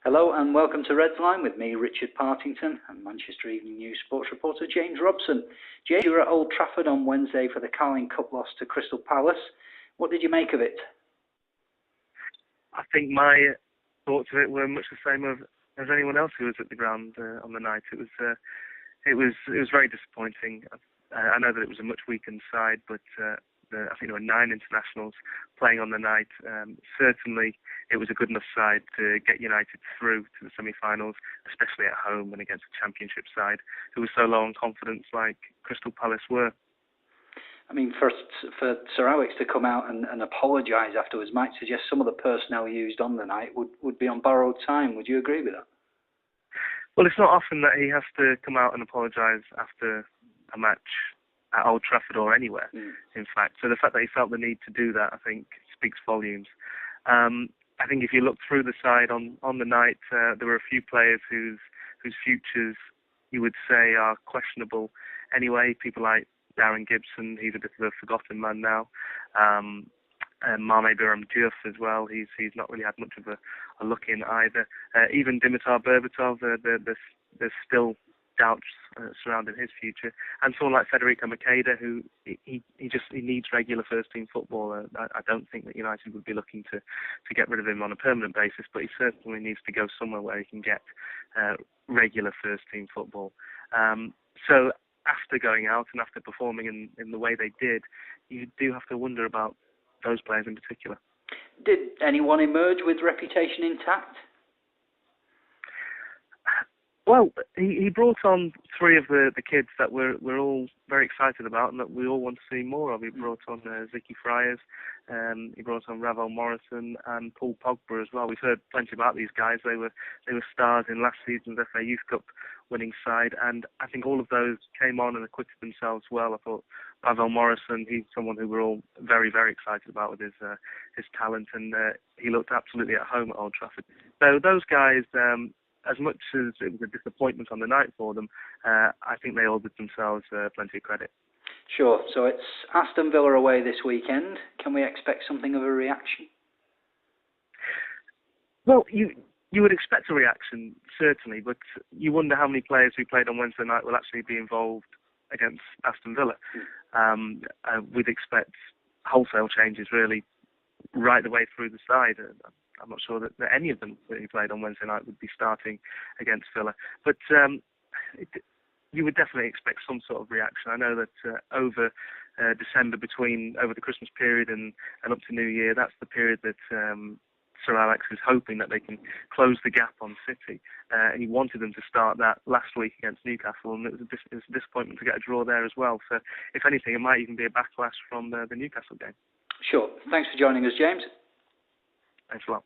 Hello and welcome to Reds Line with me, Richard Partington, and Manchester Evening News sports reporter James Robson. James, you were at Old Trafford on Wednesday for the Carling Cup loss to Crystal Palace. What did you make of it? I think my thoughts of it were much the same as anyone else who was at the ground on the night. It was very disappointing. I know that it was a much weakened side, but I think there were 9 internationals playing on the night. Certainly, it was a good enough side to get United through to the semi-finals, especially at home and against a Championship side who was so low on confidence like Crystal Palace were. I mean, for Sir Alex to come out and apologise afterwards might suggest some of the personnel used on the night would be on borrowed time. Would you agree with that? Well, it's not often that he has to come out and apologise after a match at Old Trafford or anywhere, in fact. So the fact that he felt the need to do that, I think, speaks volumes. I think if you look through the side on the night, there were a few players whose futures you would say are questionable anyway. People like Darren Gibson, he's a bit of a forgotten man now. And Mame Biram Diouf as well, he's not really had much of a look in either. Even Dimitar Berbatov, there's still doubts surrounding his future, and someone like Federico Makeda, who he needs regular first team football. I don't think that United would be looking to get rid of him on a permanent basis, but he certainly needs to go somewhere where he can get regular first team football. So after going out and after performing in the way they did, you do have to wonder about those players in particular. Did anyone emerge with reputation intact? Well, he brought on 3 of the kids that we're all very excited about and that we all want to see more of. He brought on Ziki Friars, he brought on Ravel Morrison and Paul Pogba as well. We've heard plenty about these guys. They were stars in last season's FA Youth Cup winning side, and I think all of those came on and acquitted themselves well. I thought Ravel Morrison, he's someone who we're all very, very excited about with his talent, and he looked absolutely at home at Old Trafford. So those guys, as much as it was a disappointment on the night for them, I think they all did themselves plenty of credit. Sure. So it's Aston Villa away this weekend. Can we expect something of a reaction? Well, you would expect a reaction, certainly, but you wonder how many players who played on Wednesday night will actually be involved against Aston Villa. We'd expect wholesale changes, really, right the way through the side. I'm not sure that any of them who played on Wednesday night would be starting against Villa. But you would definitely expect some sort of reaction. I know that over December, over the Christmas period and up to New Year, that's the period that Sir Alex is hoping that they can close the gap on City. And he wanted them to start that last week against Newcastle, and it was a disappointment to get a draw there as well. So if anything, it might even be a backlash from the Newcastle game. Sure. Thanks for joining us, James. Thanks a lot.